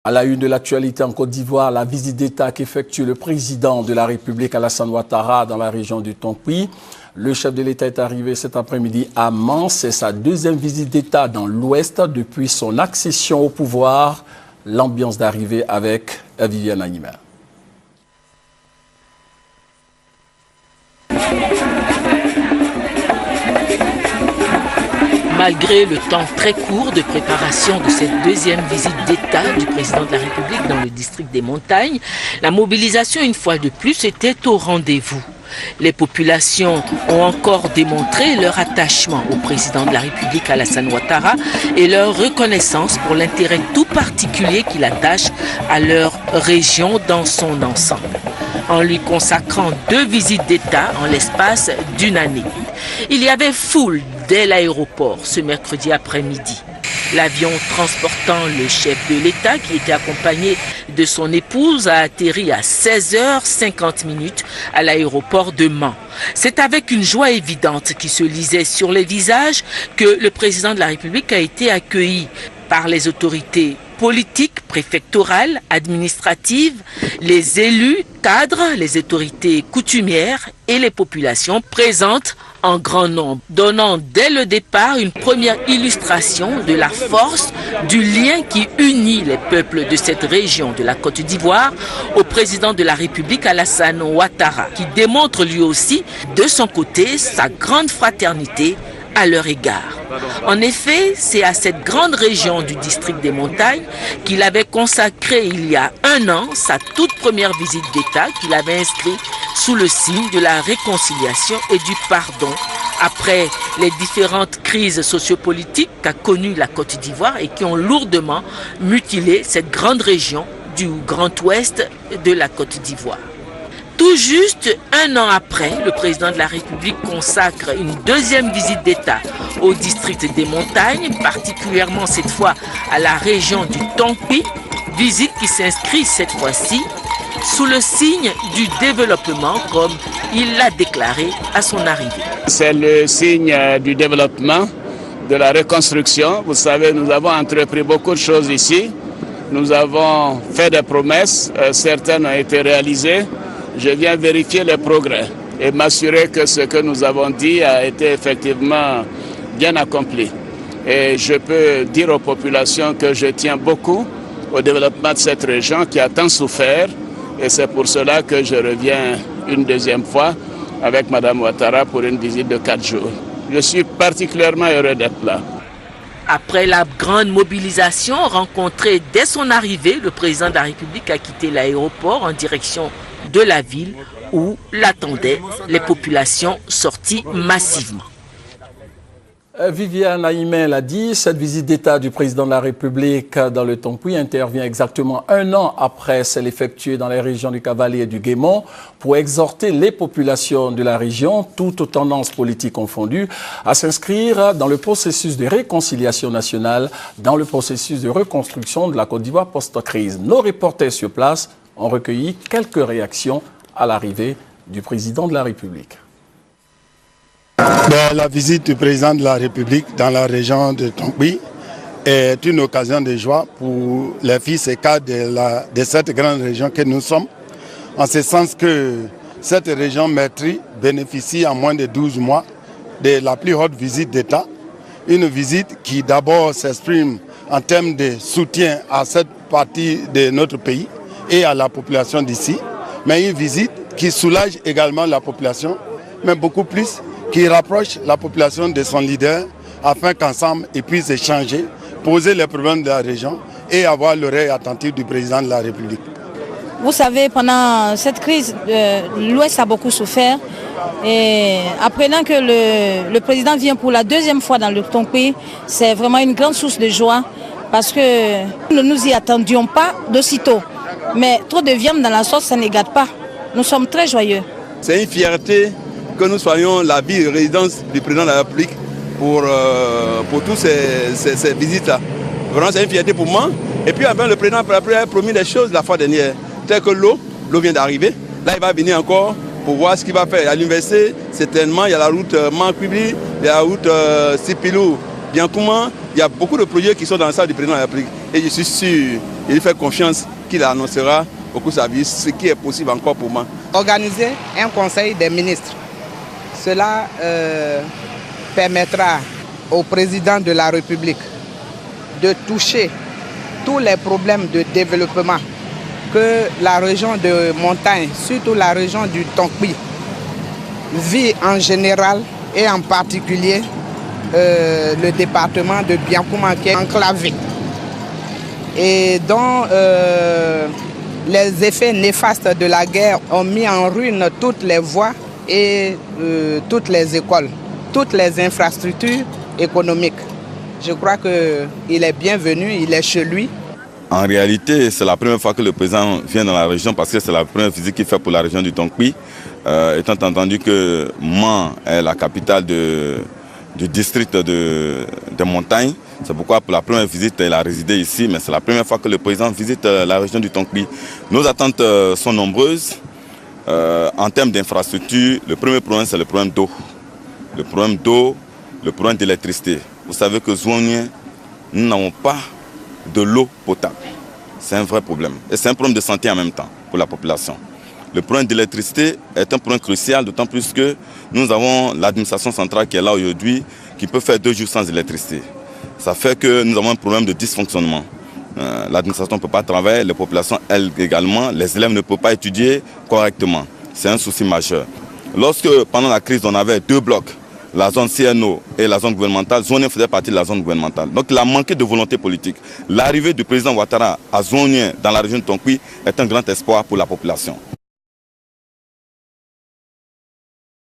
À la une de l'actualité en Côte d'Ivoire, la visite d'État qu'effectue le président de la République Alassane Ouattara dans la région du Tonkoui. Le chef de l'État est arrivé cet après-midi à Mans. C'est sa deuxième visite d'État dans l'Ouest depuis son accession au pouvoir. L'ambiance d'arrivée avec Viviane Aïma. Malgré le temps très court de préparation de cette deuxième visite d'État du président de la République dans le district des Montagnes, la mobilisation une fois de plus était au rendez-vous. Les populations ont encore démontré leur attachement au président de la République Alassane Ouattara et leur reconnaissance pour l'intérêt tout particulier qu'il attache à leur région dans son ensemble, en lui consacrant 2 visites d'État en l'espace d'une année. Il y avait foule dès l'aéroport ce mercredi après-midi. L'avion transportant le chef de l'État, qui était accompagné de son épouse, a atterri à 16h50 à l'aéroport de Mans. C'est avec une joie évidente qui se lisait sur les visages que le président de la République a été accueilli par les autorités politiques, préfectorales, administratives, les élus, cadres, les autorités coutumières et les populations présentes en grand nombre, donnant dès le départ une première illustration de la force du lien qui unit les peuples de cette région de la Côte d'Ivoire au président de la République Alassane Ouattara, qui démontre lui aussi de son côté sa grande fraternité à leur égard. En effet, c'est à cette grande région du district des Montagnes qu'il avait consacré il y a 1 an sa toute première visite d'État qu'il avait inscrite sous le signe de la réconciliation et du pardon après les différentes crises sociopolitiques qu'a connues la Côte d'Ivoire et qui ont lourdement mutilé cette grande région du Grand Ouest de la Côte d'Ivoire. Tout juste 1 an après, le président de la République consacre une deuxième visite d'État au district des Montagnes, particulièrement cette fois à la région du Tonkoui, visite qui s'inscrit cette fois-ci sous le signe du développement, comme il l'a déclaré à son arrivée. C'est le signe du développement, de la reconstruction. Vous savez, nous avons entrepris beaucoup de choses ici. Nous avons fait des promesses, certaines ont été réalisées. Je viens vérifier les progrès et m'assurer que ce que nous avons dit a été effectivement bien accompli. Et je peux dire aux populations que je tiens beaucoup au développement de cette région qui a tant souffert. Et c'est pour cela que je reviens une deuxième fois avec Mme Ouattara pour une visite de 4 jours. Je suis particulièrement heureux d'être là. Après la grande mobilisation rencontrée dès son arrivée, le président de la République a quitté l'aéroport en direction de la ville où l'attendaient les populations sorties massivement. Viviane Aïma l'a dit, cette visite d'État du président de la République dans le Tonkoui intervient exactement 1 an après celle effectuée dans les régions du Cavalier et du Guémont pour exhorter les populations de la région, toutes aux tendances politiques confondues, à s'inscrire dans le processus de réconciliation nationale, dans le processus de reconstruction de la Côte d'Ivoire post-crise. Nos reporters sur place ont recueilli quelques réactions à l'arrivée du président de la République. La visite du président de la République dans la région de Tonkoui est une occasion de joie pour les fils et cadres de cette grande région que nous sommes, en ce sens que cette région maîtrise bénéficie en moins de 12 mois de la plus haute visite d'État, une visite qui d'abord s'exprime en termes de soutien à cette partie de notre pays et à la population d'ici, mais une visite qui soulage également la population, mais beaucoup plus qui rapproche la population de son leader afin qu'ensemble ils puissent échanger, poser les problèmes de la région et avoir l'oreille attentive du président de la République. Vous savez, pendant cette crise, l'Ouest a beaucoup souffert. Et apprenant que le président vient pour la 2e fois dans le Tonkoui, c'est vraiment une grande source de joie parce que nous ne nous y attendions pas d'aussitôt. Mais trop de viande dans la sauce, ça ne gâte pas. Nous sommes très joyeux. C'est une fierté que nous soyons la ville de résidence du président de la République pour toutes ces visites-là. Vraiment, c'est une fierté pour moi. Et puis, le président a promis des choses la fois dernière, telles que l'eau vient d'arriver. Là, il va venir encore pour voir ce qu'il va faire. À l'université, certainement, il y a la route Mankoubi, il y a la route Sipilou, Biancouma, Il y a beaucoup de projets qui sont dans la salle du président de la République. Et je suis sûr, il lui fait confiance qu'il annoncera au cours de sa vie ce qui est possible encore pour moi. Organiser un conseil des ministres, cela permettra au président de la République de toucher tous les problèmes de développement que la région de montagne, surtout la région du Tonkpi, vit en général et en particulier le département de Biankouma qui est enclavé et dont les effets néfastes de la guerre ont mis en ruine toutes les voies et toutes les écoles, toutes les infrastructures économiques. Je crois qu'il est bienvenu, il est chez lui. En réalité, c'est la première fois que le président vient dans la région parce que c'est la première visite qu'il fait pour la région du Tonkpi. Étant entendu que Man est la capitale du district des montagnes, c'est pourquoi pour la première visite, il a résidé ici, mais c'est la première fois que le président visite la région du Tonkpi. Nos attentes sont nombreuses. En termes d'infrastructure, le premier problème, c'est le problème d'eau. Le problème d'eau, le problème d'électricité. Vous savez que Zouanien, nous n'avons pas de l'eau potable. C'est un vrai problème. Et c'est un problème de santé en même temps pour la population. Le problème d'électricité est un problème crucial, d'autant plus que nous avons l'administration centrale qui est là aujourd'hui, qui peut faire 2 jours sans électricité. Ça fait que nous avons un problème de dysfonctionnement. L'administration ne peut pas travailler, les populations, elles également, les élèves ne peuvent pas étudier correctement. C'est un souci majeur. Lorsque, pendant la crise, on avait 2 blocs, la zone CNO et la zone gouvernementale, Zouanien faisait partie de la zone gouvernementale. Donc il a manqué de volonté politique. L'arrivée du président Ouattara à Zouanien dans la région de Tonkpi est un grand espoir pour la population.